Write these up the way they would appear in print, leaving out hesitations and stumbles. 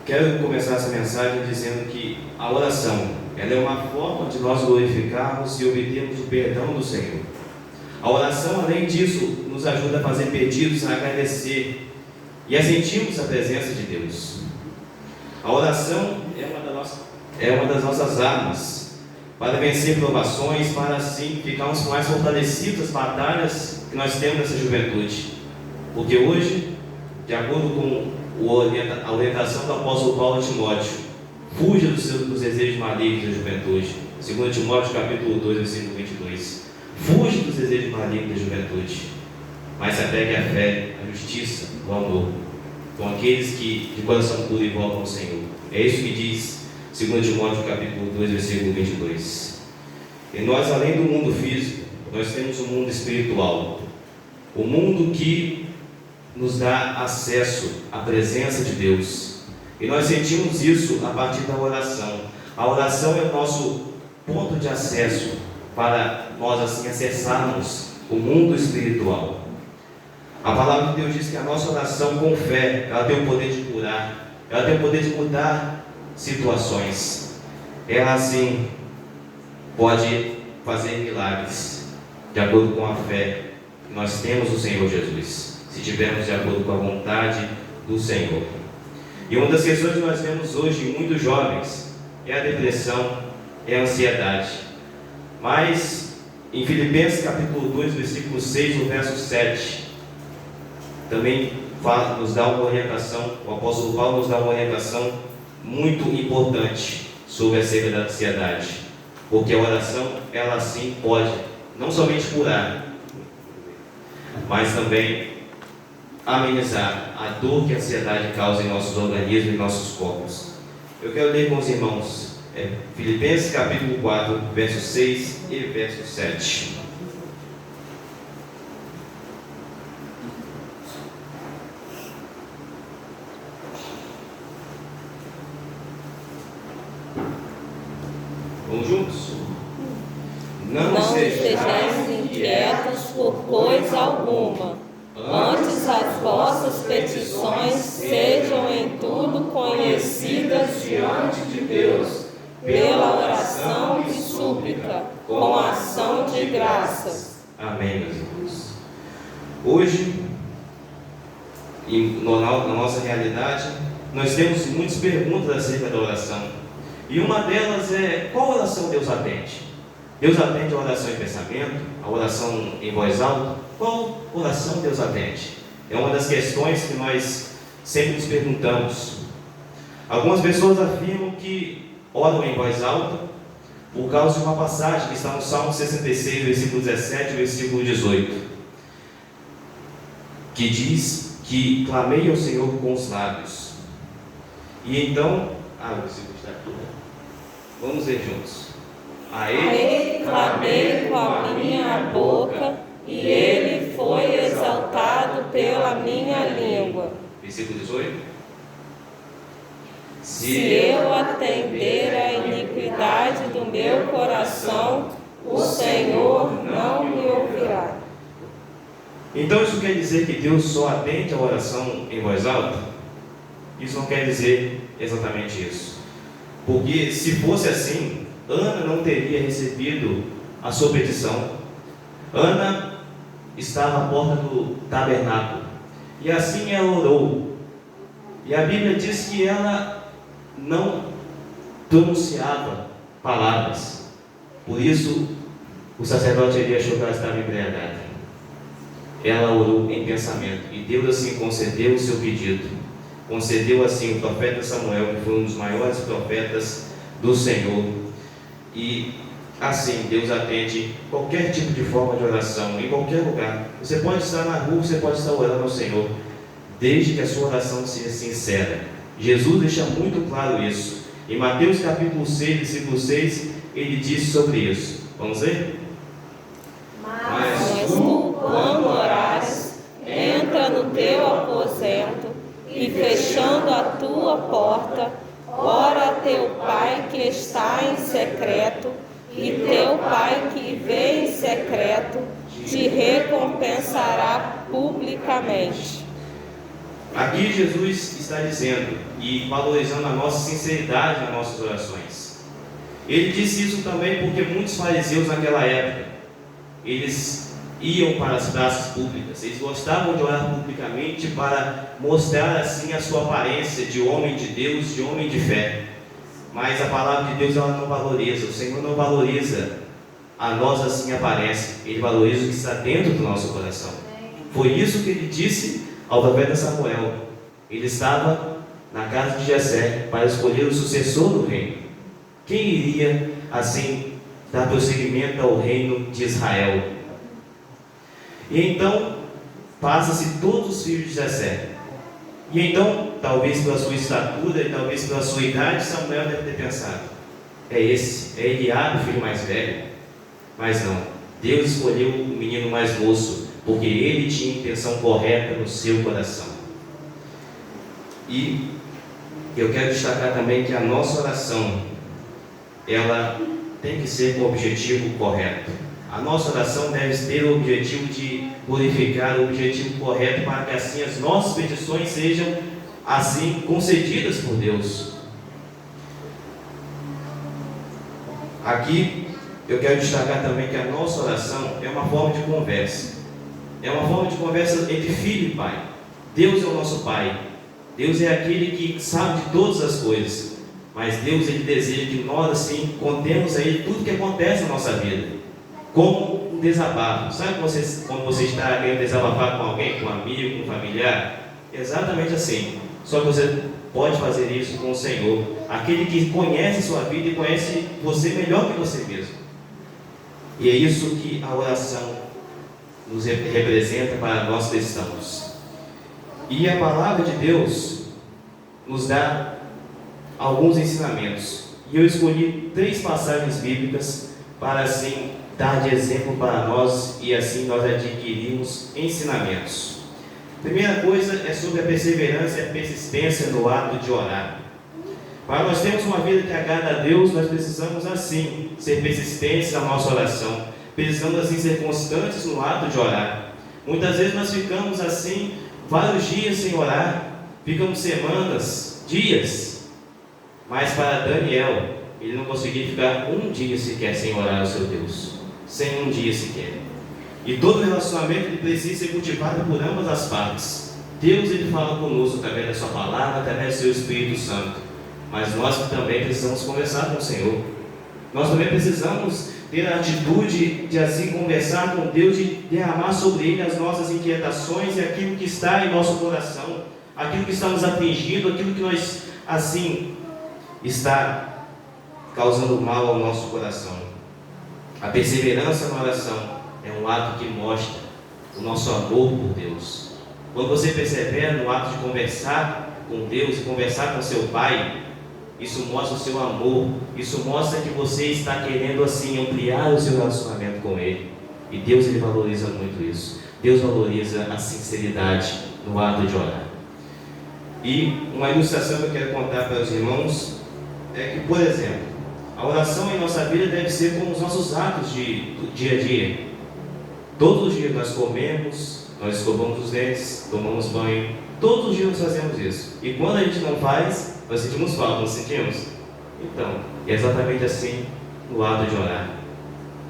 Quero começar essa mensagem dizendo que a oração, ela é uma forma de nós glorificarmos e obtermos o perdão do Senhor. A oração, além disso, nos ajuda a fazer pedidos, a agradecer e a sentirmos a presença de Deus. A oração é uma das nossas armas para vencer provações, para assim ficarmos mais fortalecidos nas batalhas que nós temos nessa juventude. Porque hoje, de acordo com a orientação do apóstolo Paulo a Timóteo, fuja dos desejos malignos da juventude. 2 Timóteo capítulo 2, versículo 22. Fuja dos desejos malignos da juventude, mas se apegue à fé, à justiça, ao amor, com aqueles que de coração puro invocam o Senhor. É isso que diz 2 Timóteo capítulo 2, versículo 22. E nós, além do mundo físico, nós temos o mundo espiritual, o mundo que nos dá acesso à presença de Deus. E nós sentimos isso a partir da oração. A oração é o nosso ponto de acesso para nós assim acessarmos o mundo espiritual. A palavra de Deus diz que a nossa oração com fé, ela tem o poder de curar, ela tem o poder de mudar situações. Ela assim pode fazer milagres de acordo com a fé que nós temos no Senhor Jesus, se tivermos de acordo com a vontade do Senhor. E uma das questões que nós vemos hoje em muitos jovens é a depressão, é a ansiedade. Mas em Filipenses capítulo 2, versículo 6, no verso 7, também nos dá uma orientação, o apóstolo Paulo nos dá uma orientação muito importante sobre acerca da ansiedade. Porque a oração, ela sim pode não somente curar, mas também amenizar a dor que a ansiedade causa em nossos organismos e em nossos corpos. Eu quero ler com os irmãos Filipenses capítulo 4, verso 6 e verso 7. Vamos juntos? Não sejais inquietos por coisa alguma. Antes as vossas petições sejam em tudo conhecidas diante de Deus, pela oração e súplica, com ação de graças. Amém, meus irmãos. Hoje, na nossa realidade, nós temos muitas perguntas acerca da oração. E uma delas é: qual oração Deus atende? Deus atende a oração em pensamento, a oração em voz alta? Qual oração Deus atende? É uma das questões que nós sempre nos perguntamos. Algumas pessoas afirmam que oram em voz alta por causa de uma passagem que está no Salmo 66, versículo 17 e versículo 18, que diz que clamei ao Senhor com os lábios. E então, o versículo está aqui, né? Vamos ler juntos. A Ele clamei com a minha boca, e Ele foi exaltado pela minha língua. Versículo 18. Se eu atender à iniquidade do meu coração, o Senhor não me ouvirá. Então isso quer dizer que Deus só atende a oração em voz alta? Isso não quer dizer exatamente isso. Porque se fosse assim, Ana não teria recebido a sua petição. Ana estava à porta do tabernáculo, e assim ela orou. E a Bíblia diz que ela não pronunciava palavras. Por isso, o sacerdote iria achou que ela estava embriagada. Ela orou em pensamento, e Deus assim concedeu o seu pedido. Concedeu assim o profeta Samuel, que foi um dos maiores profetas do Senhor. E assim Deus atende qualquer tipo de forma de oração, em qualquer lugar. Você pode estar na rua, você pode estar orando ao Senhor, desde que a sua oração seja sincera. Jesus deixa muito claro isso. Em Mateus capítulo 6, versículo 6, ele diz sobre isso. Vamos ler? Mas tu, quando orares, entra no teu aposento, e fechando a tua porta, ora a teu Pai que está em secreto, e teu Pai que vê em secreto te recompensará publicamente. Aqui Jesus está dizendo e valorizando a nossa sinceridade nas nossas orações. Ele disse isso também porque muitos fariseus naquela época, eles iam para as praças públicas, eles gostavam de orar publicamente para mostrar assim a sua aparência de homem de Deus, de homem de fé. Mas a palavra de Deus ela não valoriza, o Senhor não valoriza a nossa assim aparência, Ele valoriza o que está dentro do nosso coração. Foi isso que Ele disse ao profeta Samuel. Ele estava na casa de Jessé para escolher o sucessor do reino. Quem iria assim dar prosseguimento ao reino de Israel? E então passa-se todos os filhos de Jessé. E então, talvez pela sua estatura e talvez pela sua idade, Samuel deve ter pensado: é esse, é Eliabe, o filho mais velho. Mas não, Deus escolheu o menino mais moço, porque ele tinha a intenção correta no seu coração. E eu quero destacar também que a nossa oração, ela tem que ser com o objetivo correto. A nossa oração deve ter o objetivo de glorificar, o objetivo correto, para que assim as nossas petições sejam assim concedidas por Deus. Aqui eu quero destacar também que a nossa oração é uma forma de conversa. É uma forma de conversa entre filho e pai. Deus é o nosso pai. Deus é aquele que sabe de todas as coisas. Mas Deus, Ele deseja que nós assim contemos a Ele tudo que acontece na nossa vida, como um desabafo. Sabe quando você está querendo desabafar com alguém, com um amigo, com um familiar? Exatamente assim. Só que você pode fazer isso com o Senhor, aquele que conhece a sua vida e conhece você melhor que você mesmo. E é isso que a oração nos representa para nós cristãos. E a palavra de Deus nos dá alguns ensinamentos. E eu escolhi 3 passagens bíblicas para assim dar de exemplo para nós e assim nós adquirirmos ensinamentos. Primeira coisa é sobre a perseverança e a persistência no ato de orar. Para nós termos uma vida que agrada a Deus, nós precisamos assim ser persistentes na nossa oração. Precisamos assim ser constantes no ato de orar. Muitas vezes nós ficamos assim vários dias sem orar, ficamos semanas, dias. Mas para Daniel, ele não conseguia ficar um dia sequer sem orar ao seu Deus, sem um dia sequer. E todo relacionamento ele precisa ser cultivado por ambas as partes. Deus ele fala conosco através da sua palavra, através do seu Espírito Santo. Mas nós também precisamos conversar com o Senhor. Nós também precisamos ter a atitude de assim conversar com Deus, de derramar sobre Ele as nossas inquietações e aquilo que está em nosso coração, aquilo que está nos atingindo, aquilo que nós assim está causando mal ao nosso coração. A perseverança na oração é um ato que mostra o nosso amor por Deus. Quando você persevera no ato de conversar com Deus e conversar com seu Pai, isso mostra o seu amor, isso mostra que você está querendo assim ampliar o seu relacionamento com Ele. E Deus ele valoriza muito isso. Deus valoriza a sinceridade no ato de orar. E uma ilustração que eu quero contar para os irmãos é que, por exemplo, a oração em nossa vida deve ser como os nossos atos do dia a dia. Todos os dias nós comemos, nós escovamos os dentes, tomamos banho. Todos os dias nós fazemos isso. E quando a gente não faz, nós sentimos falta, não sentimos? Então, é exatamente assim no ato de orar.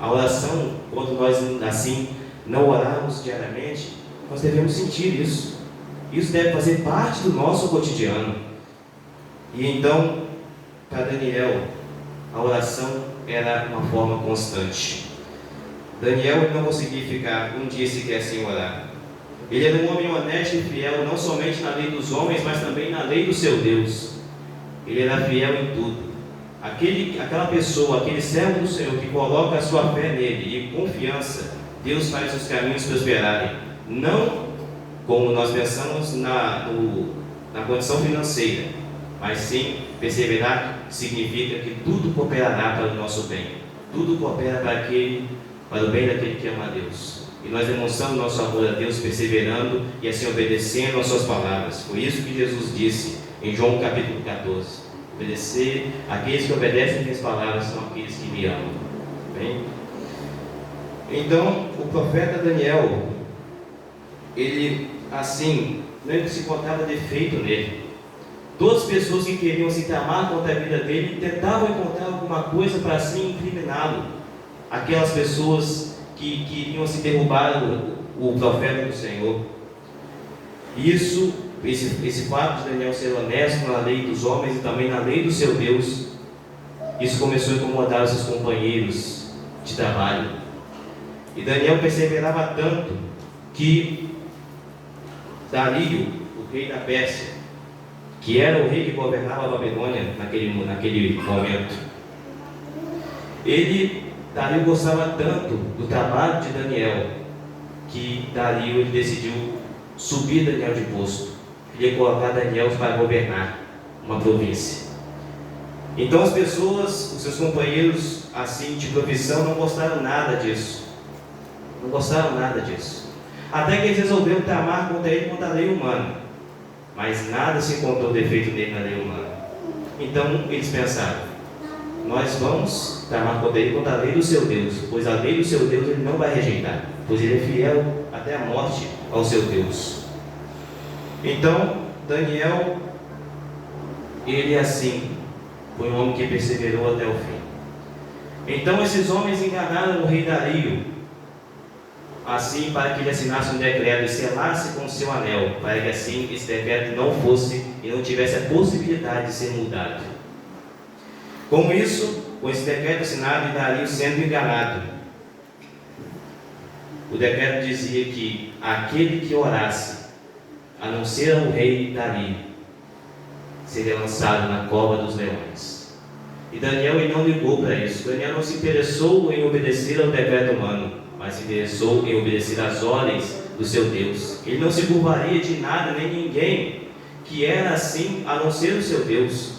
A oração, quando nós assim não orarmos diariamente, nós devemos sentir isso. Isso deve fazer parte do nosso cotidiano. E então, para Daniel, a oração era uma forma constante. Daniel não conseguia ficar um dia sequer sem orar. Ele era um homem honesto e fiel, não somente na lei dos homens, mas também na lei do seu Deus. Ele era fiel em tudo. Aquela pessoa, aquele servo do Senhor que coloca a sua fé nele e confiança, Deus faz os caminhos prosperarem. Não como nós pensamos na condição financeira, mas sim perseverar significa que tudo cooperará para o nosso bem. Tudo coopera para o bem daquele que ama a Deus. E nós demonstramos nosso amor a Deus perseverando e assim obedecendo às suas palavras. Foi isso que Jesus disse em João capítulo 14. Obedecer, aqueles que obedecem minhas palavras são aqueles que me amam. Bem? Então, o profeta Daniel, ele assim, não se encontrava defeito nele. Todas as pessoas que queriam se tramar contra a vida dele tentavam encontrar alguma coisa para assim incriminá-lo. Aquelas pessoas que queriam se derrubar o profeta do Senhor. Esse fato de Daniel ser honesto na lei dos homens e também na lei do seu Deus, isso começou a incomodar os seus companheiros de trabalho. E Daniel perseverava tanto que Dario, o rei da Pérsia, que era o rei que governava a Babilônia naquele momento, Dario gostava tanto do trabalho de Daniel, que Dario ele decidiu subir Daniel de posto. Ele ia colocar Daniel para governar uma província. Então as pessoas, os seus companheiros assim de profissão, não gostaram nada disso. Não gostaram nada disso. Até que eles resolveram tramar contra ele contra a lei humana. Mas nada se encontrou defeito nele na lei humana. Então eles pensaram: nós vamos tramar contra ele contra a lei do seu Deus, pois a lei do seu Deus ele não vai rejeitar, pois ele é fiel até a morte ao seu Deus. Então Daniel, ele assim foi um homem que perseverou até o fim. Então esses homens enganaram o rei Dario, assim para que ele assinasse um decreto e selasse com o seu anel, para que assim esse decreto não fosse e não tivesse a possibilidade de ser mudado. Com isso, com esse decreto assinado e Dario sendo enganado, o decreto dizia que aquele que orasse, a não ser o rei Dario, seria lançado na cova dos leões. E Daniel ele não ligou para isso. Daniel não se interessou em obedecer ao decreto humano, mas se interessou em obedecer às ordens do seu Deus. Ele não se curvaria de nada nem ninguém que era assim, a não ser o seu Deus.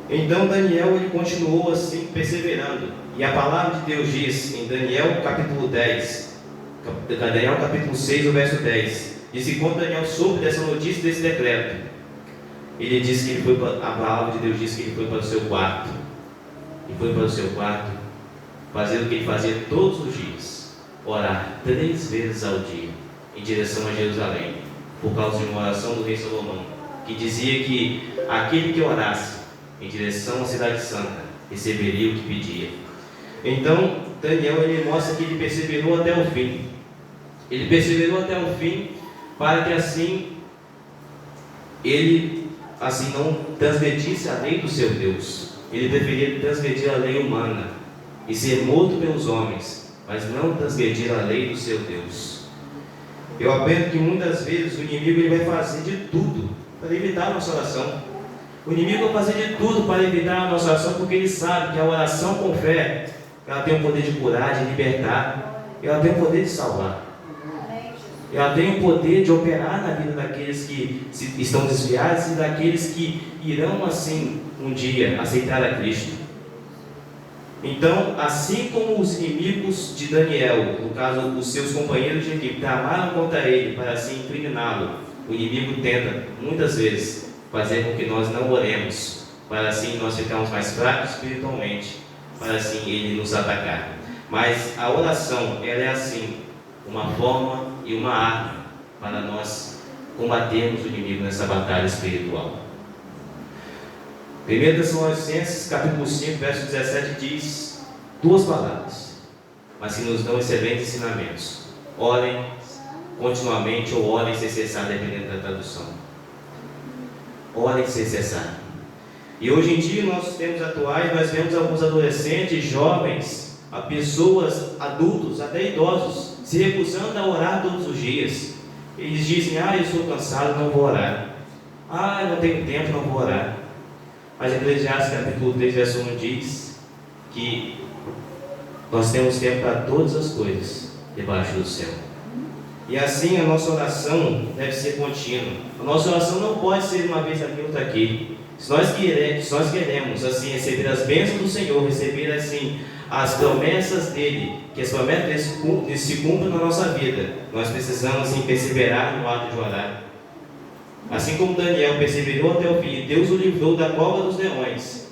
Então Daniel ele continuou assim, perseverando. E a palavra de Deus diz em Daniel capítulo 10, Daniel capítulo 6, o verso 10, diz que quando Daniel soube dessa notícia, desse decreto, ele disse que ele foi para, a palavra de Deus diz que ele foi para o seu quarto. E foi para o seu quarto fazer o que ele fazia todos os dias: orar 3 vezes ao dia em direção a Jerusalém, por causa de uma oração do rei Salomão, que dizia que aquele que orasse em direção à cidade santa receberia o que pedia. Então Daniel ele mostra que ele perseverou até o fim. Ele perseverou até o fim para que assim ele assim não transgredisse a lei do seu Deus. Ele preferia transgredir a lei humana e ser morto pelos homens, mas não transgredir a lei do seu Deus. Eu aprendo que muitas vezes o inimigo ele vai fazer de tudo para evitar a nossa oração. O inimigo vai fazer de tudo para evitar a nossa oração, porque ele sabe que a oração com fé, ela tem o poder de curar, de libertar, ela tem o poder de salvar. Ela tem o poder de operar na vida daqueles que estão desviados e daqueles que irão assim um dia aceitar a Cristo. Então, assim como os inimigos de Daniel, no caso os seus companheiros de equipe, tramaram contra ele para assim incriminá-lo, o inimigo tenta muitas vezes fazer com que nós não oremos, para assim nós ficarmos mais fracos espiritualmente, para assim ele nos atacar. Mas a oração, ela é assim uma forma e uma arma para nós combatermos o inimigo nessa batalha espiritual. 1 Tessalonicenses capítulo 5, verso 17 diz 2 palavras, mas que nos dão excelentes ensinamentos: orem continuamente ou orem sem cessar, dependendo da tradução. Orem sem cessar. E hoje em dia, nos tempos atuais, nós vemos alguns adolescentes, jovens, a pessoas, adultos, até idosos, se recusando a orar todos os dias. Eles dizem: eu estou cansado, não vou orar. Eu não tenho tempo, não vou orar. Mas Eclesiastes capítulo 3, verso 1 diz que nós temos tempo para todas as coisas debaixo do céu. E assim a nossa oração deve ser contínua. A nossa oração não pode ser uma vez aqui, outra aqui. Se nós queremos assim receber as bênçãos do Senhor, receber assim as promessas dele, que as promessas dele se cumpram na nossa vida, nós precisamos assim perseverar no ato de orar. Assim como Daniel perseverou até o fim, Deus o livrou da cova dos leões.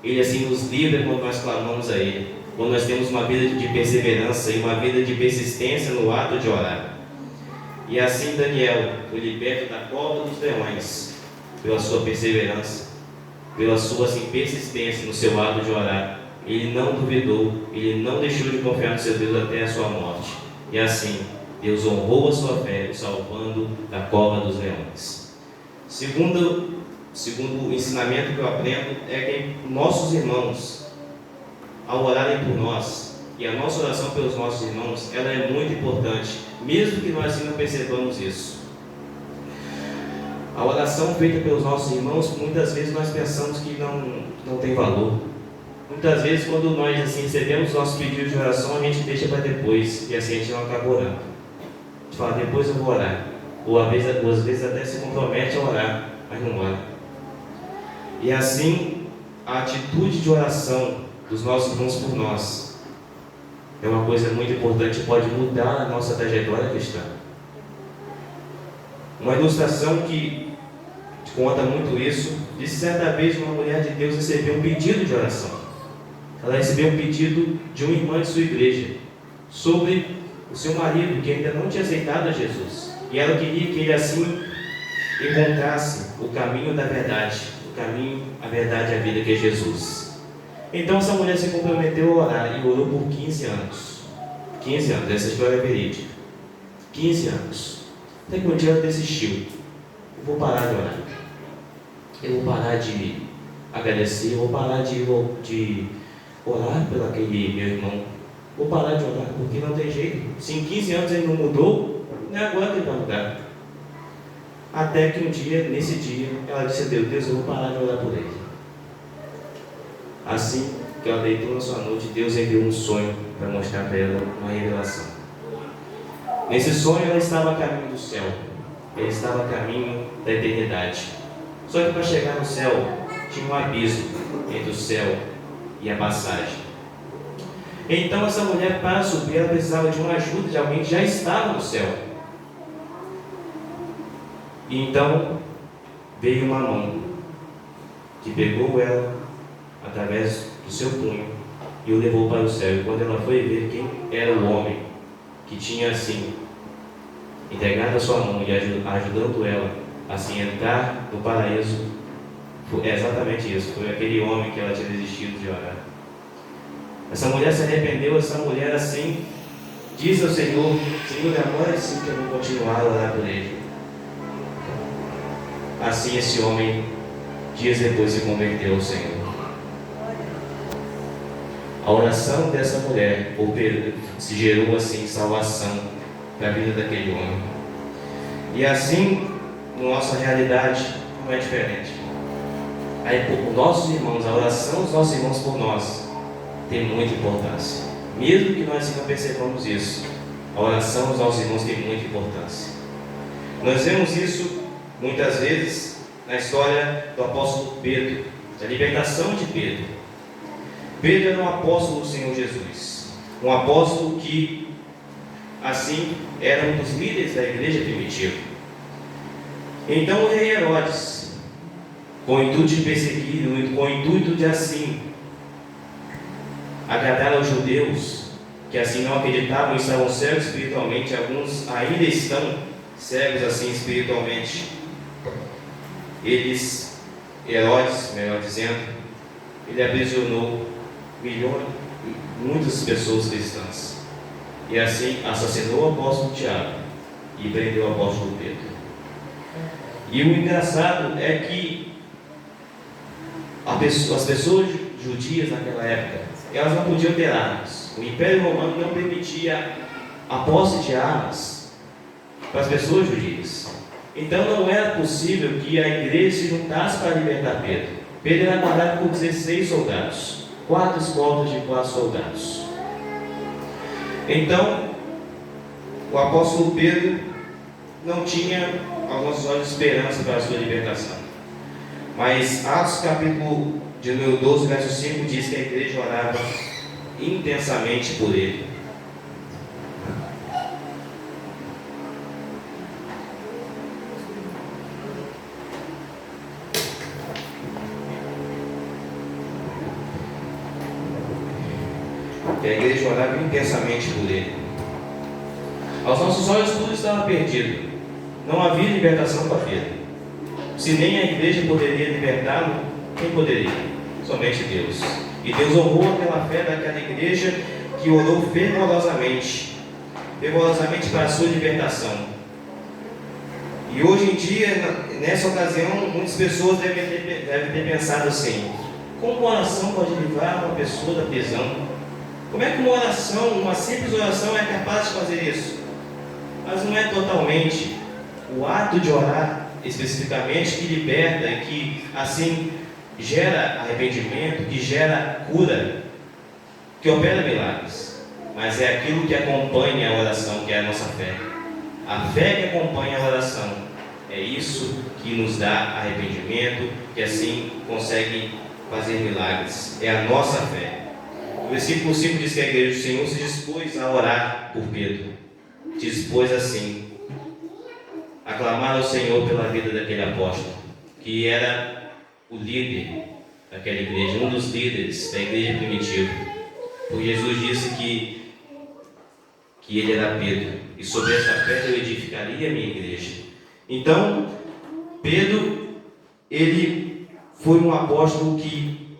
Ele assim nos livra quando nós clamamos a Ele, quando nós temos uma vida de perseverança e uma vida de persistência no ato de orar. E assim Daniel foi liberto da cova dos leões, pela sua perseverança, pela sua persistência no seu ato de orar. Ele não duvidou, ele não deixou de confiar no seu Deus até a sua morte. E assim, Deus honrou a sua fé, o salvando da cova dos leões. Segundo o ensinamento que eu aprendo é que nossos irmãos, ao orarem por nós, e a nossa oração pelos nossos irmãos, ela é muito importante, mesmo que nós não percebamos isso. A oração feita pelos nossos irmãos, muitas vezes nós pensamos que não tem valor. Muitas vezes, quando nós recebemos nossos pedidos de oração, a gente deixa para depois, e assim a gente não acaba orando. A gente fala, depois eu vou orar. Ou às vezes até se compromete a orar, mas não ora. E assim, a atitude de oração dos nossos irmãos por nós é uma coisa muito importante, pode mudar a nossa trajetória cristã. Uma ilustração que conta muito isso, diz que certa vez uma mulher de Deus recebeu um pedido de oração. Ela recebeu um pedido de uma irmã de sua igreja sobre o seu marido, que ainda não tinha aceitado a Jesus. E ela queria que ele assim encontrasse o caminho da verdade, o caminho, a verdade e a vida, que é Jesus. Então essa mulher se comprometeu a orar e orou por 15 anos. 15 anos, essa história é verídica. 15 anos. Até que um dia ela desistiu. Eu vou parar de orar. Eu vou parar de agradecer. Eu vou parar de orar pelo aquele meu irmão. Vou parar de orar, porque não tem jeito. Se em 15 anos ele não mudou, não é agora que ele vai mudar. Até que um dia, nesse dia, ela disse a Deus, eu vou parar de orar por ele. Assim que ela deitou na sua noite, Deus enviou um sonho para mostrar para ela uma revelação. Nesse sonho ela estava a caminho do céu, ela estava a caminho da eternidade. Só que para chegar no céu tinha um abismo entre o céu e a passagem. Então essa mulher, para subir, ela precisava de uma ajuda de alguém que já estava no céu. E então veio uma mão que pegou ela através do seu punho e o levou para o céu. E quando ela foi ver quem era o homem que tinha assim entregado a sua mão e ajudando ela a assim entrar no paraíso, é exatamente isso. Foi aquele homem que ela tinha desistido de orar. Essa mulher se arrependeu. Essa mulher assim diz ao Senhor, agora sim que eu vou continuar a orar por ele. Assim esse homem, dias depois, se converteu ao Senhor. A oração dessa mulher se gerou assim salvação para a vida daquele homem. E assim, na nossa realidade, não é diferente. Aí, os nossos irmãos, a oração dos nossos irmãos por nós tem muita importância. Mesmo que nós não percebamos isso, a oração dos nossos irmãos tem muita importância. Nós vemos isso muitas vezes na história do apóstolo Pedro, da libertação de Pedro. Pedro era um apóstolo do Senhor Jesus, um apóstolo que, assim, era um dos líderes da igreja primitiva. Então o rei Herodes, com o intuito de perseguir, com o intuito de assim agradar aos judeus, que assim não acreditavam e estavam cegos espiritualmente, alguns ainda estão cegos assim espiritualmente. Herodes, melhor dizendo, ele aprisionou muitas pessoas cristãs, e assim assassinou o apóstolo Tiago e prendeu o apóstolo Pedro. E o engraçado é que as pessoas judias naquela época, elas não podiam ter armas. O Império Romano não permitia a posse de armas para as pessoas judias. Então não era possível que a igreja se juntasse para libertar Pedro. Pedro era guardado por 16 soldados, 4 escoltas de 4 soldados. Então o apóstolo Pedro não tinha, aos nossos olhos, esperança para a sua libertação. Mas Atos capítulo de número 12, verso 5 diz que a igreja orava intensamente por ele. Que a igreja orava intensamente por ele. Aos nossos olhos tudo estava perdido. Não havia libertação para Pedro. Se nem a igreja poderia libertá-lo, quem poderia? Somente Deus. E Deus honrou aquela fé daquela igreja que orou fervorosamente para a sua libertação. E hoje em dia, nessa ocasião, muitas pessoas devem ter pensado assim: como uma oração pode livrar uma pessoa da prisão? Como é que uma oração, uma simples oração é capaz de fazer isso? Mas não é totalmente. O ato de orar especificamente que liberta e que assim gera arrependimento, que gera cura, que opera milagres. Mas é aquilo que acompanha a oração, que é a nossa fé. A fé que acompanha a oração é isso que nos dá arrependimento, que assim consegue fazer milagres. É a nossa fé. O versículo 5 diz que a igreja do Senhor se dispôs a orar por Pedro. Dispôs assim a clamar ao Senhor pela vida daquele apóstolo, que era o líder daquela igreja, um dos líderes da igreja primitiva. Porque Jesus disse que ele era Pedro, e sobre esta pedra eu edificaria a minha igreja. Então, Pedro, ele foi um apóstolo que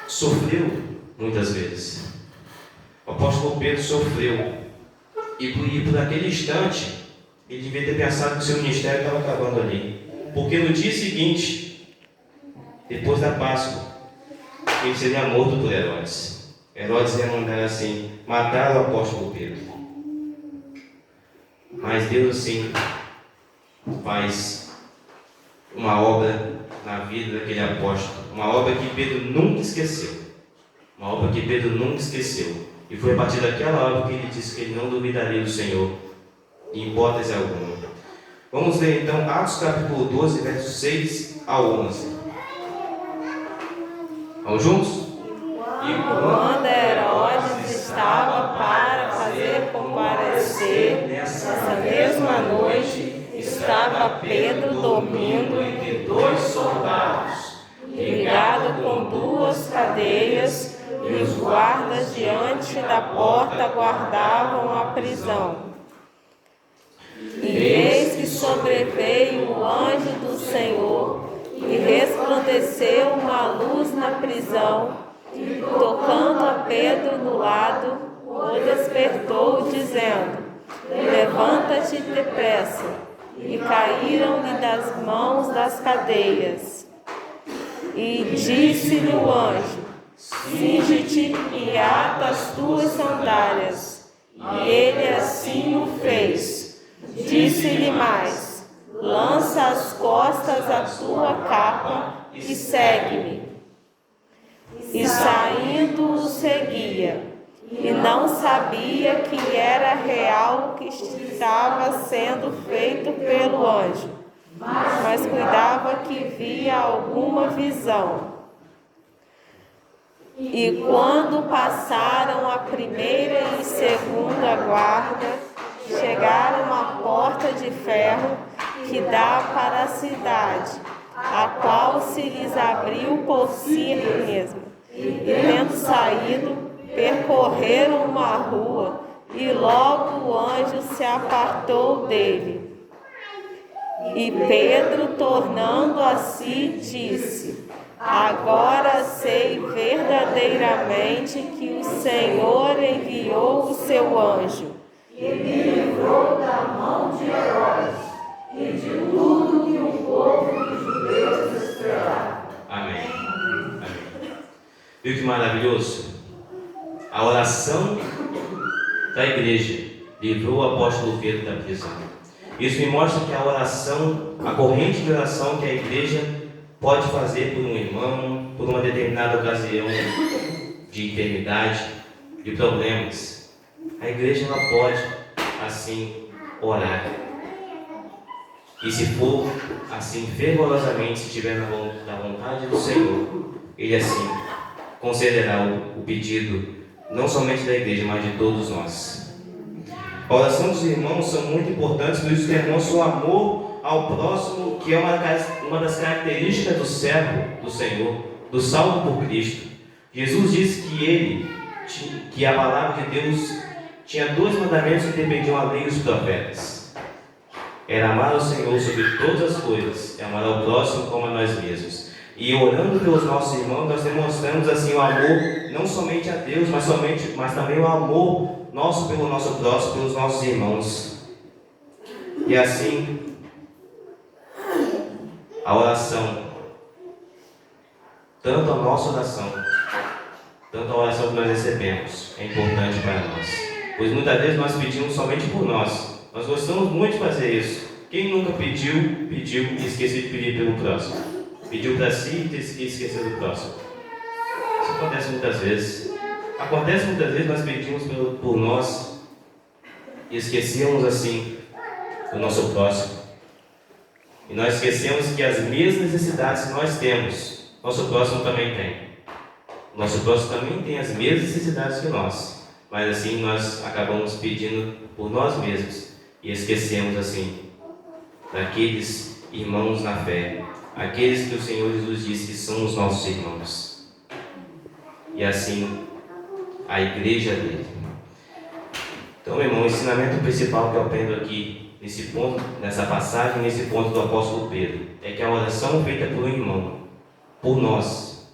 sofreu muitas vezes. O apóstolo Pedro sofreu, e por aquele instante, ele devia ter pensado que o seu ministério estava acabando ali. Porque no dia seguinte, depois da Páscoa, ele seria morto por Herodes. Herodes ia mandar assim, matar o apóstolo Pedro. Mas Deus assim faz uma obra na vida daquele apóstolo, uma obra que Pedro nunca esqueceu. Uma obra que Pedro nunca esqueceu. E foi a partir daquela obra que ele disse que ele não duvidaria do Senhor, em hipótese alguma. Vamos ler então Atos capítulo 12, versos 6 a 11. Vamos juntos? E quando Herodes estava para fazer comparecer, nessa mesma noite, estava Pedro dormindo entre dois soldados, ligado com duas cadeias, e os guardas diante da porta guardavam a prisão. E eis que sobreveio o anjo do Senhor, e resplandeceu uma luz na prisão, e tocando a Pedro no lado, o despertou, dizendo: levanta-te depressa. E caíram-lhe das mãos das cadeias. E disse-lhe o anjo: cinge-te e ata as tuas sandálias. E ele assim o fez. Disse-lhe mais: lança às costas a tua capa e segue-me. E saindo o seguia, e não sabia que era real o que estava sendo feito pelo anjo, mas cuidava que via alguma visão. E quando passaram a primeira e segunda guarda, chegaram à porta de ferro que dá para a cidade, a qual se lhes abriu por si mesma. E tendo saído, percorreram uma rua, e logo o anjo se apartou dele. E Pedro, tornando a si, disse: agora sei verdadeiramente que o Senhor enviou o seu anjo, e me livrou da mão de Herodes, e de tudo que o povo dos judeus esperava. Amém. Viu que maravilhoso? A oração da igreja livrou o apóstolo Pedro da prisão. Isso me mostra que a oração, a corrente de oração que a igreja pode fazer por um irmão, por uma determinada ocasião de enfermidade, de problemas, a igreja ela pode assim orar. E se for assim fervorosamente, se estiver na vontade do Senhor, Ele assim concederá o pedido, não somente da igreja, mas de todos nós. A oração dos irmãos são muito importantes, por isso demonstra o amor ao próximo, que é uma das características do servo do Senhor, do salvo por Cristo. Jesus disse que a palavra de Deus tinha 2 mandamentos que dependiam a lei e os profetas. Era amar ao Senhor sobre todas as coisas e amar ao próximo como a nós mesmos. E orando pelos nossos irmãos, nós demonstramos assim o amor, não somente a Deus, mas também o amor nosso pelo nosso próximo, pelos nossos irmãos. E assim, a oração, tanto a nossa oração, tanto a oração que nós recebemos, é importante para nós. Pois muitas vezes nós pedimos somente por nós. Nós gostamos muito de fazer isso. Quem nunca pediu e esqueceu de pedir pelo próximo? Pediu para si e esqueceu do próximo. Isso acontece muitas vezes. Acontece muitas vezes nós pedimos por nós e esquecemos assim do nosso próximo. E nós esquecemos que as mesmas necessidades que nós temos, nosso próximo também tem. Nosso próximo também tem as mesmas necessidades que nós. Mas assim nós acabamos pedindo por nós mesmos e esquecemos assim daqueles irmãos na fé, aqueles que o Senhor Jesus disse que são os nossos irmãos. E assim a igreja dele. Então, meu irmão, o ensinamento principal que eu aprendo aqui nesse ponto, nessa passagem, nesse ponto do apóstolo Pedro, é que a oração feita por um irmão, por nós,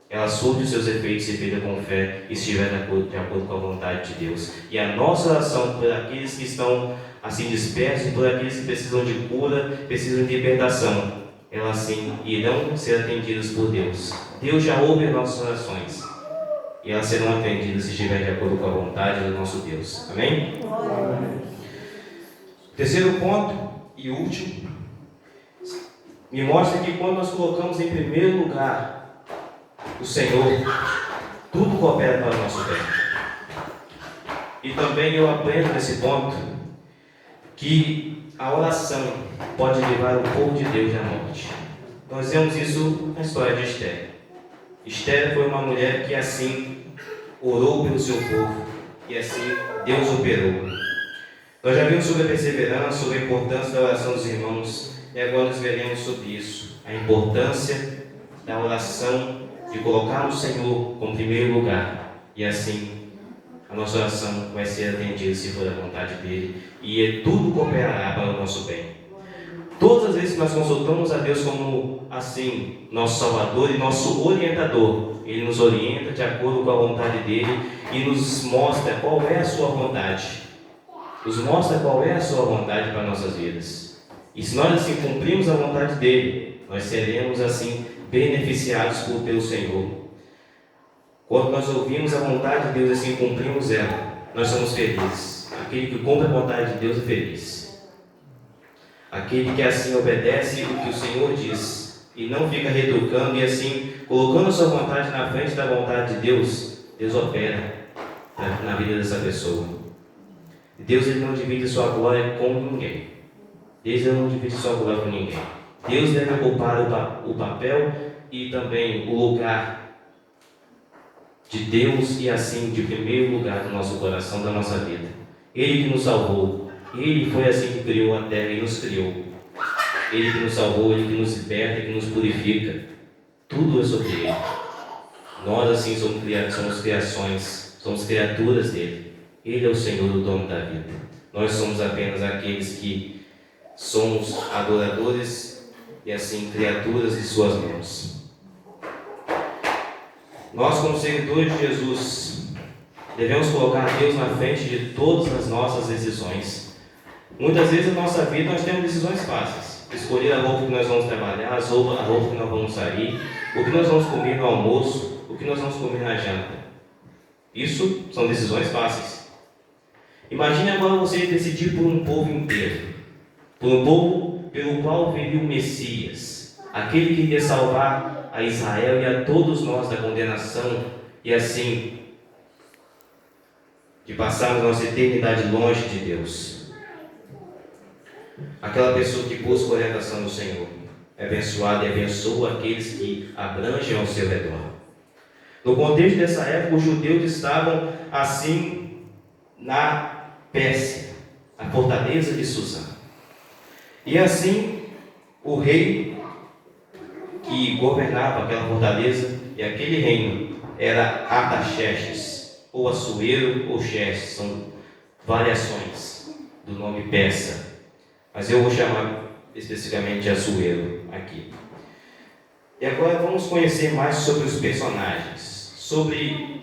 ela surte os seus efeitos se feita com fé e estiver de acordo com a vontade de Deus. E a nossa oração por aqueles que estão assim dispersos, por aqueles que precisam de cura, precisam de libertação, elas sim irão ser atendidas por Deus. Deus já ouve as nossas orações e elas serão atendidas se estiver de acordo com a vontade do nosso Deus. Amém? Terceiro ponto e último, me mostra que quando nós colocamos em primeiro lugar o Senhor, tudo coopera para o nosso bem. E também eu aprendo nesse ponto que a oração pode levar o povo de Deus à morte. Nós vemos isso na história de Esther. Esther foi uma mulher que assim orou pelo seu povo e assim Deus operou. Nós já vimos sobre a perseverança, sobre a importância da oração dos irmãos e agora nós veremos sobre isso, a importância da oração, de colocar o Senhor como primeiro lugar e assim a nossa oração vai ser atendida se for a vontade dele e tudo cooperará para o nosso bem. Todas as vezes que nós consultamos a Deus como assim nosso Salvador e nosso orientador, Ele nos orienta de acordo com a vontade dele e nos mostra qual é a sua vontade. Nos mostra qual é a sua vontade para nossas vidas. E se nós assim cumprimos a vontade dele, nós seremos assim beneficiados pelo Senhor. Quando nós ouvimos a vontade de Deus assim cumprimos ela, nós somos felizes. Aquele que cumpre a vontade de Deus é feliz. Aquele que assim obedece o que o Senhor diz e não fica retrucando e assim colocando a sua vontade na frente da vontade de Deus, Deus opera na vida dessa pessoa. Deus ele não divide sua glória com ninguém. Deus ele não divide sua glória com ninguém. Deus deve ocupar o papel e também o lugar de Deus e assim de primeiro lugar do nosso coração, da nossa vida. Ele que nos salvou, Ele foi assim que criou a terra e nos criou. Ele que nos salvou, Ele que nos liberta, que nos purifica. Tudo é sobre Ele. Nós assim somos criações, somos criaturas dele. Ele é o Senhor, o dono da vida. Nós somos apenas aqueles que somos adoradores e assim criaturas de suas mãos. Nós, como seguidores de Jesus, devemos colocar Deus na frente de todas as nossas decisões. Muitas vezes na nossa vida nós temos decisões fáceis. Escolher a roupa que nós vamos trabalhar, a roupa que nós vamos sair, o que nós vamos comer no almoço, o que nós vamos comer na janta. Isso são decisões fáceis. Imagine agora você decidir por um povo inteiro, por um povo pelo qual viria o Messias, aquele que iria salvar a Israel e a todos nós da condenação e assim de passarmos nossa eternidade longe de Deus. Aquela pessoa que busca a orientação do Senhor é abençoada e abençoa aqueles que abrangem ao seu redor. No contexto dessa época, os judeus estavam assim na Pérsia, a fortaleza de Susã. E assim, o rei que governava aquela fortaleza e aquele reino era Artaxerxes. ou Assuero, ou Xerxes, são variações do nome persa, mas eu vou chamar especificamente de Assuero aqui. E agora vamos conhecer mais sobre os personagens, sobre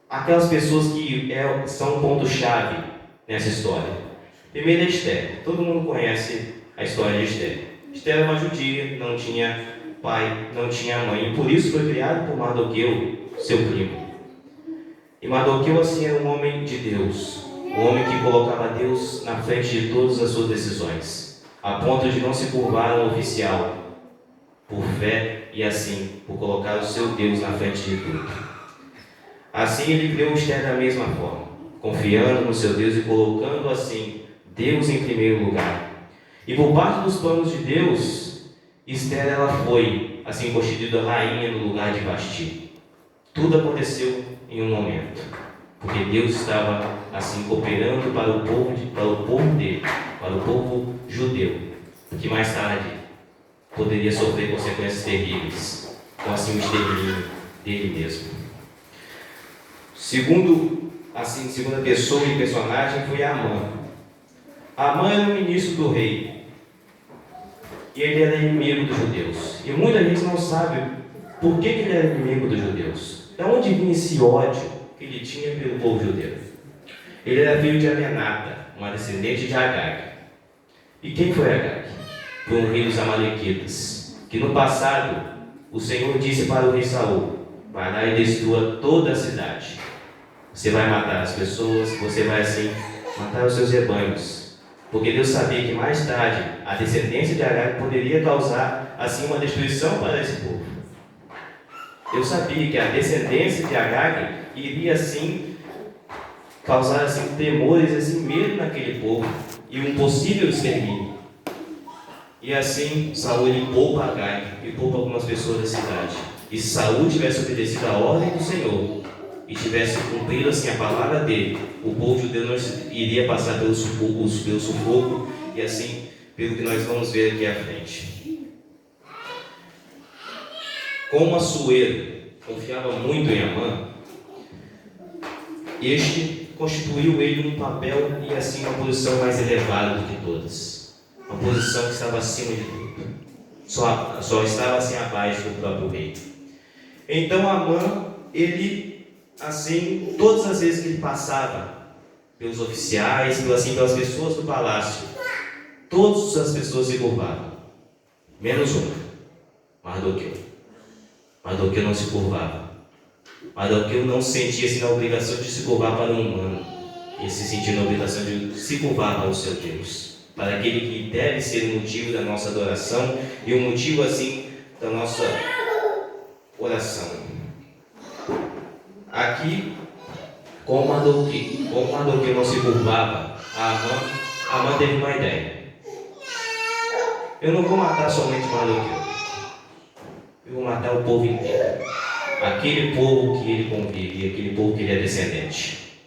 aquelas pessoas que são um ponto-chave nessa história. Primeiro é Esther. Todo mundo conhece a história de Esther. Esther era uma judia, não tinha pai, não tinha mãe, e por isso foi criado por Mardoqueu, seu primo. E Mardoqueu assim era um homem de Deus, um homem que colocava Deus na frente de todas as suas decisões, a ponto de não se curvar ao oficial, por fé e assim, por colocar o seu Deus na frente de tudo. Assim ele criou Esther da mesma forma, confiando no seu Deus e colocando assim Deus em primeiro lugar. E por parte dos planos de Deus, Esther ela foi assim constituída rainha no lugar de Vasti. Tudo aconteceu em um momento, porque Deus estava assim cooperando para o povo dele, para o povo judeu, que mais tarde poderia sofrer consequências terríveis, com assim o extermínio dele mesmo. Segunda pessoa e personagem foi Amã. Amã era o ministro do rei, e ele era inimigo dos judeus. E muita gente não sabe por que ele era inimigo dos judeus. De onde vinha esse ódio que ele tinha pelo povo judeu? Ele era filho de Amenata, uma descendente de Agag. E quem foi Agag? Foi um rei dos Amalequitas, que no passado o Senhor disse para o rei Saul: vai lá e destrua toda a cidade. Você vai matar as pessoas, você vai assim matar os seus rebanhos. Porque Deus sabia que mais tarde a descendência de Agag poderia causar assim uma destruição para esse povo. Deus sabia que a descendência de Agag iria assim causar assim temores, assim medo naquele povo e um possível extermínio. E assim Saul ele poupa Agag e poupa algumas pessoas da cidade. E se Saul tivesse obedecido a ordem do Senhor e tivesse cumprido assim a palavra dele, o povo judeu não iria passar pelo sufoco e assim pelo que nós vamos ver aqui à frente. Como Assuero confiava muito em Amã, este constituiu ele um papel e assim uma posição mais elevada do que todas, uma posição que estava acima de tudo, só estava assim abaixo do próprio rei. Então Amã, ele assim, todas as vezes que ele passava pelos oficiais, pelas pessoas do palácio, todas as pessoas se curvavam, menos uma, Mardoqueu. Mardoqueu não se curvava. Mardoqueu não se sentia assim, na obrigação de se curvar para um humano. Ele se sentia na obrigação de se curvar para o seu Deus, para aquele que deve ser o motivo da nossa adoração e o motivo assim da nossa oração. Aqui, como Mardoqueu não se curvava a Amã teve uma ideia. Eu não vou matar somente Mardoqueu, eu vou matar o povo inteiro, aquele povo que ele convive, aquele povo que ele é descendente.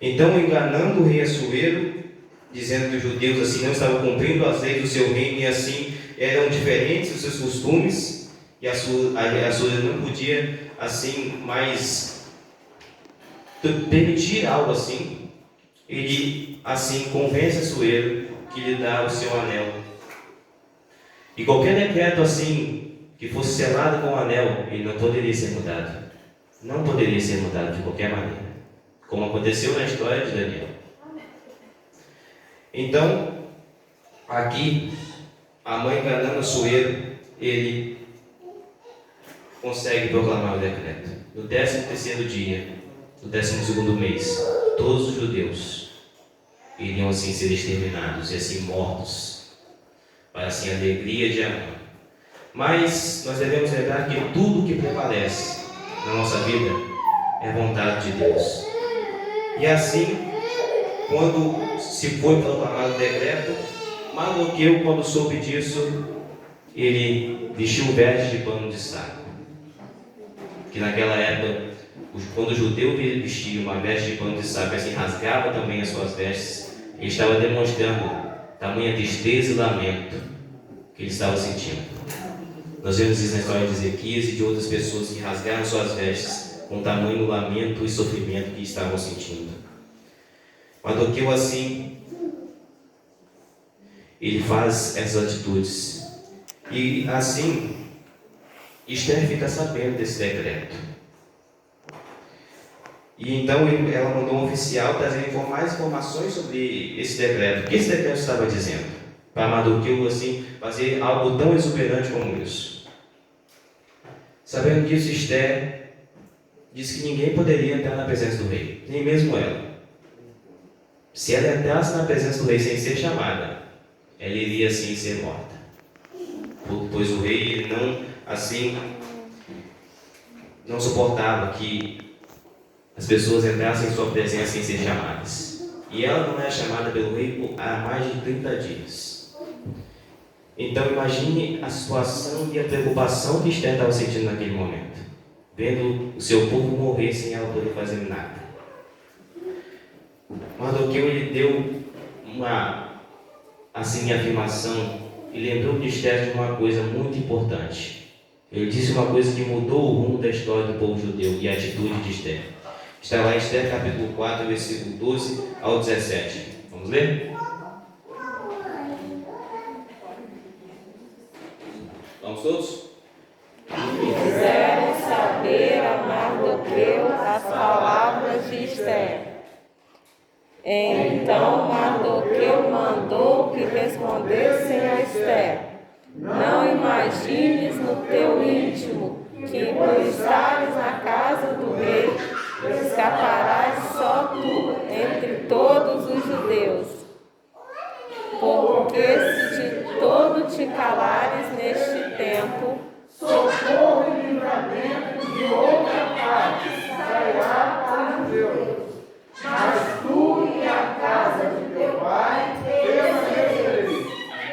Então, enganando o rei Assuero, dizendo que os judeus assim não estavam cumprindo as leis do seu reino e assim eram diferentes dos seus costumes, e Assuero não podia assim mais permitir algo assim. Ele assim convence Assuero que lhe dá o seu anel, e qualquer decreto assim que fosse selado com o anel, ele não poderia ser mudado. Não poderia ser mudado de qualquer maneira, como aconteceu na história de Daniel. Então, aqui, a mãe enganando Assuero, ele consegue proclamar o decreto. No 13º dia, no 12º mês, todos os judeus iriam assim ser exterminados e assim mortos, para assim a alegria de Amã. Mas nós devemos lembrar que tudo que prevalece na nossa vida é vontade de Deus. E assim, quando se foi proclamado o decreto, Mardoqueu, quando soube disso, ele vestiu vestes de pano de saco. Que naquela época, quando o judeu vestia uma veste de pano de saco, assim rasgava também as suas vestes, ele estava demonstrando tamanha tristeza e lamento que ele estava sentindo. Nós vemos isso na história de Ezequias e de outras pessoas que rasgaram suas vestes com tamanho lamento e sofrimento que estavam sentindo. Mardoqueu, assim, ele faz essas atitudes. E assim, Esther fica sabendo desse decreto. E então ela mandou um oficial trazer mais informações sobre esse decreto. O que esse decreto estava dizendo? Para Mardoqueu, assim, fazer algo tão exuberante como isso. Sabendo disso, Esther disse que ninguém poderia entrar na presença do rei, nem mesmo ela. Se ela entrasse na presença do rei sem ser chamada, ela iria assim ser morta. Pois o rei não suportava que as pessoas entrassem em sua presença sem ser chamadas. E ela não é chamada pelo rei há mais de 30 dias. Então imagine a situação e a preocupação que Esther estava sentindo naquele momento, vendo o seu povo morrer sem ela poder fazer nada. Mardoqueu, ele deu uma afirmação e lembrou de Esther de uma coisa muito importante. Ele disse uma coisa que mudou o rumo da história do povo judeu e a atitude de Esther. Está lá em Esther capítulo 4, versículo 12 ao 17. Vamos ler? Vamos todos? Fizeram saber a Mardoqueu as palavras de Esther. Então Mardoqueu mandou que respondessem a Esther: não imagines no teu íntimo que, por estares na casa do rei, escaparás só tu entre todos os judeus. Porque se de todo te calares neste tempo, socorro e livramento de outra parte sairá para os judeus. Mas tu e a casa de teu pai permanecereis.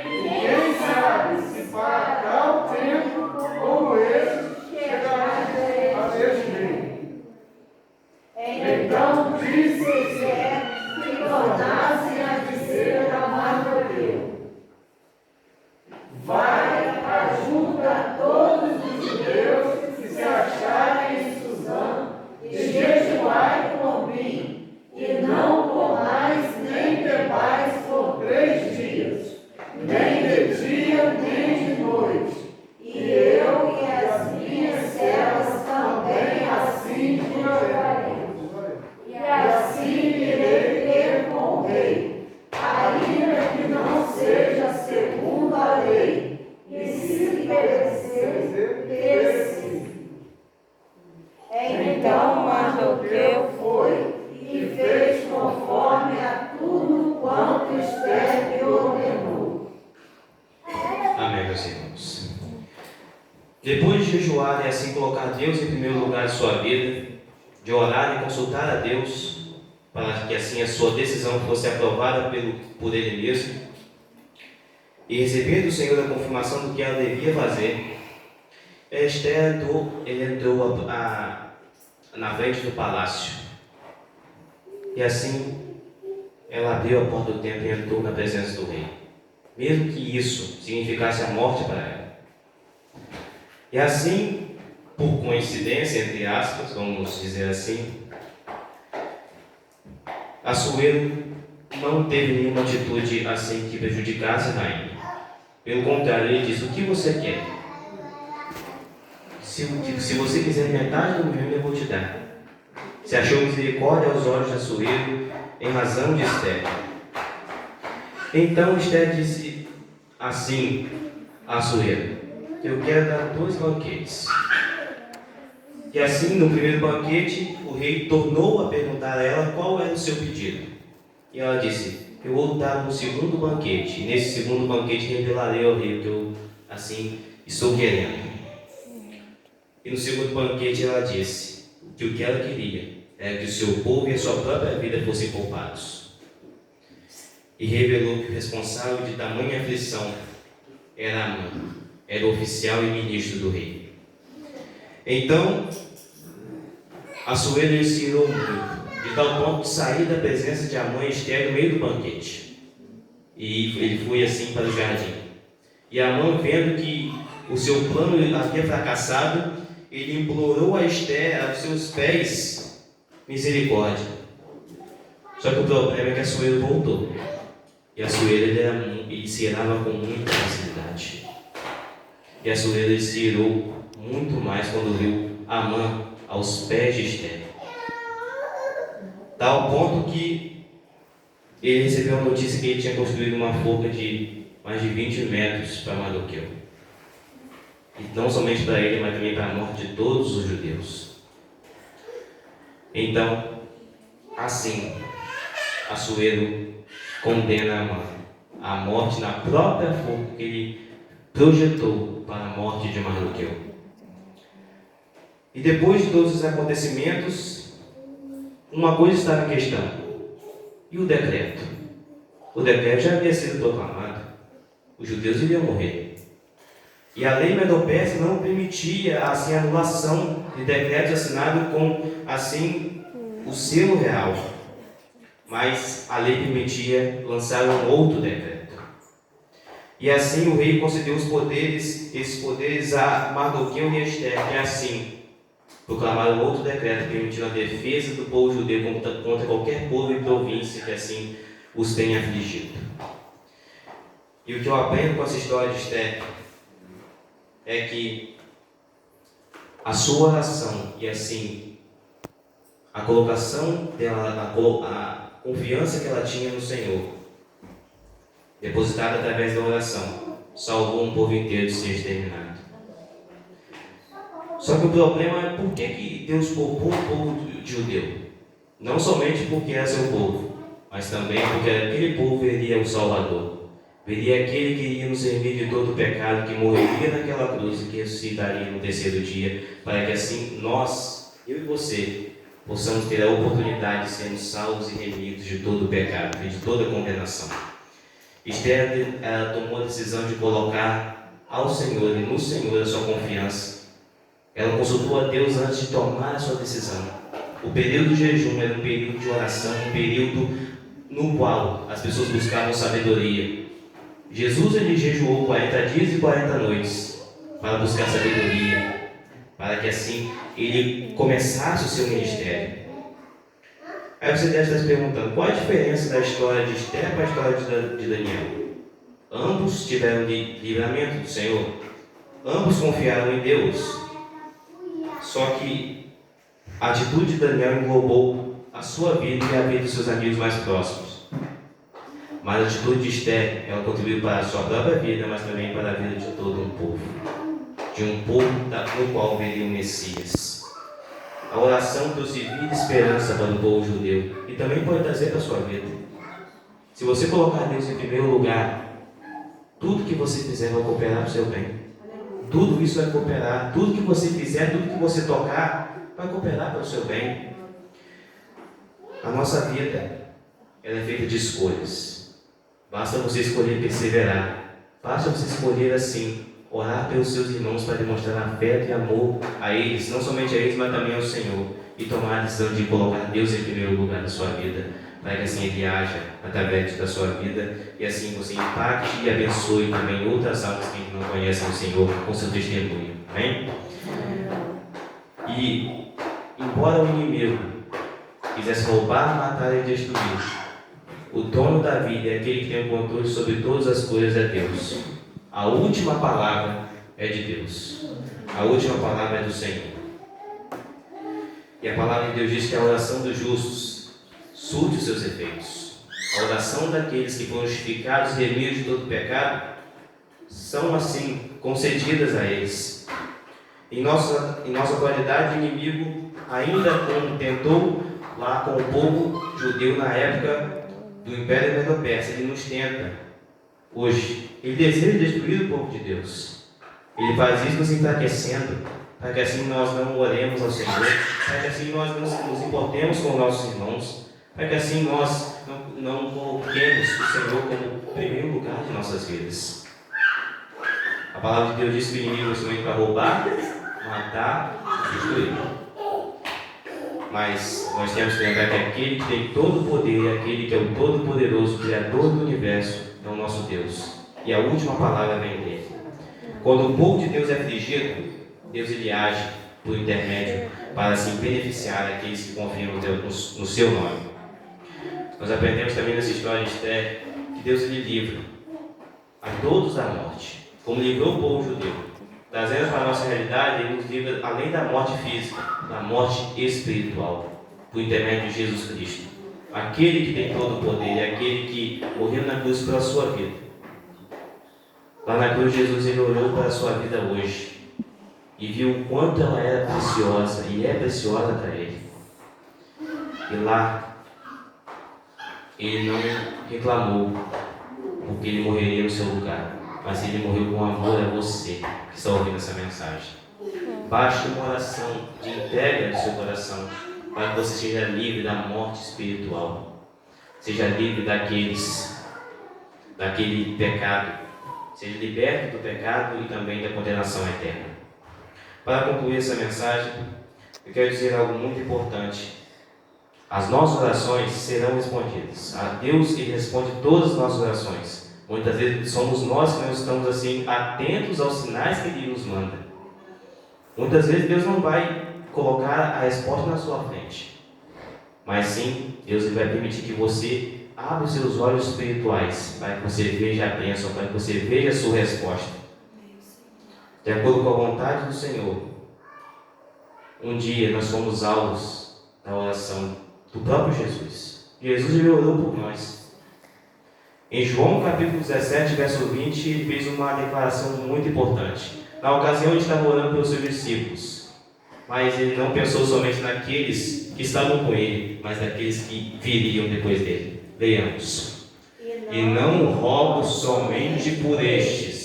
E quem sabe se para tal tempo como esse chegará a este reino. Então disse Esther que tornassem a dizer a Mardoqueu: vai, ajuda todos os judeus que se acharem em Suzã e jejuai por mim. E não comais nem bebais por 3 dias, nem de dia, nem de noite. E eu e as minhas servas também assim faremos. E assim irei ter com o rei, ainda que não seja segundo a lei, e se perecer, perece. Então Mardoqueu foi e fez conforme a tudo quanto Esther lhe ordenou. Amém, meus irmãos. Depois de jejuar e assim colocar Deus em primeiro lugar de sua vida, de orar e consultar a Deus, para que assim a sua decisão fosse aprovada por Ele mesmo, e receber do Senhor a confirmação do que ela devia fazer, Esther entrou na frente do palácio. E assim, ela abriu a porta do templo e entrou na presença do rei, mesmo que isso significasse a morte para ela. E assim, por coincidência, entre aspas, vamos dizer assim, Assuero não teve nenhuma atitude assim que prejudicasse a rainha. Pelo contrário, ele disse: o que você quer? Se você quiser metade do meu reino, eu vou te dar. Se achou misericórdia aos olhos de Assuero em razão de Esther. Então Esther disse assim a Assuero: eu quero dar 2 banquetes. E assim, no primeiro banquete, o rei tornou a perguntar a ela qual era o seu pedido. E ela disse: eu vou dar um segundo banquete. E nesse segundo banquete revelarei ao rei o que eu assim estou querendo. E no segundo banquete ela disse que o que ela queria era que o seu povo e a sua própria vida fossem poupados. E revelou que o responsável de tamanha aflição era Amã, era o oficial e ministro do rei. Então, Assuero se irou muito, de tal ponto de sair da presença de Amã e Esther no meio do banquete. E ele foi assim para o jardim. E Amã, vendo que o seu plano havia fracassado, ele implorou a Esther, aos seus pés, misericórdia. Só que o problema é que Assuero voltou. E Assuero ele se irava com muita facilidade. E Assuero ele se irou muito mais quando viu Amã aos pés de Esther. Tal ponto que ele recebeu a notícia que ele tinha construído uma forca de mais de 20 metros para Mardoqueu. E não somente para ele, mas também para a morte de todos os judeus. Então, assim, Assuero condena Amã à morte na própria forca que ele projetou para a morte de Mardoqueu. E depois de todos os acontecimentos, uma coisa estava em questão. E o decreto? O decreto já havia sido proclamado. Os judeus iriam morrer. E a lei medo-persa não permitia assim a anulação de decretos assinados com assim o selo real. Mas a lei permitia lançar um outro decreto. E assim o rei concedeu esses poderes a Mardoqueu e a Esther, que assim proclamaram outro decreto permitindo a defesa do povo judeu contra qualquer povo e província que assim os tenha afligido. E o que eu aprendo com essa história de Esther é que a sua oração e assim a colocação dela, a confiança que ela tinha no Senhor, depositada através da oração, salvou um povo inteiro de ser exterminado. Só que o problema é por que Deus poupou o povo judeu? Não somente porque era seu povo, mas também porque aquele povo veria o Salvador. Veria aquele que iria nos remir de todo o pecado, que morreria naquela cruz e que ressuscitaria no terceiro dia, para que assim nós, eu e você, possamos ter a oportunidade de sermos salvos e remidos de todo o pecado e de toda a condenação. Esther tomou a decisão de colocar ao Senhor e no Senhor a sua confiança. Ela consultou a Deus antes de tomar a sua decisão. O período de jejum era um período de oração, um período no qual as pessoas buscavam sabedoria. Jesus ele jejuou 40 dias e 40 noites para buscar sabedoria, para que assim ele começasse o seu ministério. Aí você deve estar se perguntando, qual a diferença da história de Esther para a história de Daniel? Ambos tiveram livramento do Senhor, ambos confiaram em Deus. Só que a atitude de Daniel englobou a sua vida e a vida dos seus amigos mais próximos. Mas a atitude de Esther, ela contribuiu para a sua própria vida, mas também para a vida de todo um povo. De um povo no qual veria o Messias. A oração trouxe vida e esperança para o povo judeu. E também pode trazer para a sua vida. Se você colocar Deus em primeiro lugar, tudo que você fizer vai cooperar para o seu bem. Tudo isso vai cooperar. Tudo que você fizer, tudo que você tocar, vai cooperar para o seu bem. A nossa vida, ela é feita de escolhas. Basta você escolher perseverar. Basta você escolher assim, orar pelos seus irmãos para demonstrar afeto e amor a eles, não somente a eles, mas também ao Senhor. E tomar a decisão de colocar Deus em primeiro lugar na sua vida, para que assim Ele haja através da sua vida e assim você impacte e abençoe também outras almas que não conhecem o Senhor com seu testemunho. Amém? E, embora o inimigo quisesse roubar, matar e destruir, o dono da vida é aquele que tem o controle sobre todas as coisas, é Deus. A última palavra é de Deus. A última palavra é do Senhor. E a palavra de Deus diz que a oração dos justos surte os seus efeitos. A oração daqueles que foram justificados e remidos de todo pecado são assim concedidas a eles. Em nossa atualidade, o inimigo ainda tentou lá com o povo judeu na época do Império Medo-Persa. Ele nos tenta hoje. Ele deseja destruir o povo de Deus. Ele faz isso nos enfraquecendo, para que assim nós não oremos ao Senhor, para que assim nós não nos importemos com nossos irmãos, para que assim nós não coloquemos o Senhor como primeiro lugar de nossas vidas. A palavra de Deus diz que o inimigo é instrumento para roubar, matar e destruir. Mas nós temos que lembrar que aquele que tem todo o poder, aquele que é o Todo-Poderoso, Criador do Universo, é o nosso Deus. E a última palavra vem dele. Quando o povo de Deus é afligido, Deus ele age por intermédio para assim beneficiar aqueles que confiam no seu nome. Nós aprendemos também nessa história de Esther que Deus ele livra a todos da morte, como livrou o povo judeu. Trazendo para a nossa realidade, Ele nos livra além da morte física, da morte espiritual, por intermédio de Jesus Cristo. Aquele que tem todo o poder, aquele que morreu na cruz pela sua vida. Lá na cruz, Jesus ele olhou para a sua vida hoje e viu o quanto ela era preciosa e é preciosa para Ele. E lá, Ele não reclamou porque Ele morreria no seu lugar, mas Ele morreu com amor a você que está ouvindo essa mensagem. Baixe uma oração de entrega no seu coração para que você seja livre da morte espiritual, seja livre daquele pecado, seja liberto do pecado e também da condenação eterna. Para concluir essa mensagem, eu quero dizer algo muito importante. As nossas orações serão respondidas. A Deus ele responde todas as nossas orações. Muitas vezes somos nós que não estamos assim atentos aos sinais que Ele nos manda. Muitas vezes Deus não vai colocar a resposta na sua frente, mas sim Deus vai permitir que você abra os seus olhos espirituais para que você veja a bênção, para que você veja a sua resposta de acordo com a vontade do Senhor. Um dia nós fomos alvos da oração do próprio Jesus. Jesus ele orou por nós. Em João capítulo 17, verso 20, ele fez uma declaração muito importante. Na ocasião ele estava orando pelos seus discípulos, mas ele não pensou somente naqueles que estavam com ele, mas naqueles que viriam depois dele. Leiamos. E não rogo somente por estes,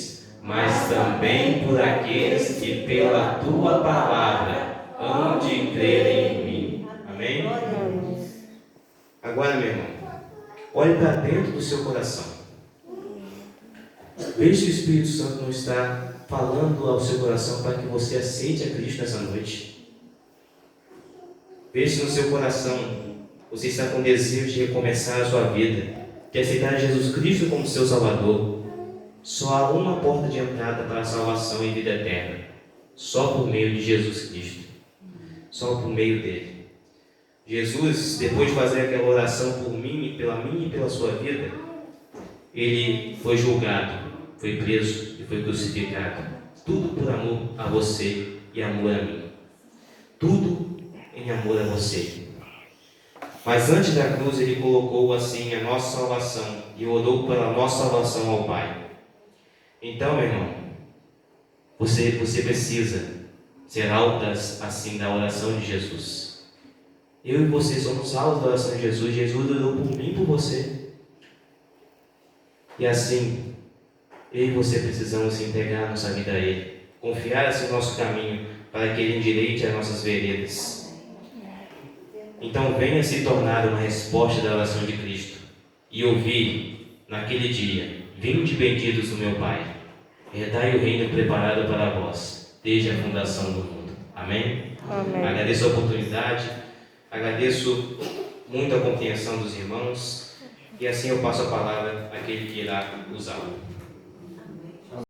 mas também por aqueles que pela tua palavra hão de crer em mim. Amém? Agora, meu irmão, olhe para dentro do seu coração. Veja se o Espírito Santo não está falando ao seu coração para que você aceite a Cristo nessa noite. Veja se no seu coração você está com desejo de recomeçar a sua vida, de aceitar Jesus Cristo como seu Salvador. Só há uma porta de entrada para a salvação e vida eterna, só por meio de Jesus Cristo, só por meio dele. Jesus, depois de fazer aquela oração por mim e pela sua vida, ele foi julgado, foi preso e foi crucificado. Tudo por amor a você e amor a mim. Tudo em amor a você. Mas antes da cruz ele colocou assim a nossa salvação e orou pela nossa salvação ao Pai. Então, meu irmão, você precisa ser alvo assim da oração de Jesus. Eu e você somos salvos da oração de Jesus. Jesus orou por mim e por você. E assim, eu e você precisamos entregar nossa vida a Ele, confiar assim no nosso caminho para que Ele endireite as nossas veredas. Então venha se tornar uma resposta da oração de Cristo e ouvir naquele dia: vinde benditos do meu Pai, herdai o reino preparado para vós desde a fundação do mundo. Amém? Amém. Agradeço a oportunidade, agradeço muito a compreensão dos irmãos e assim eu passo a palavra àquele que irá usá-lo.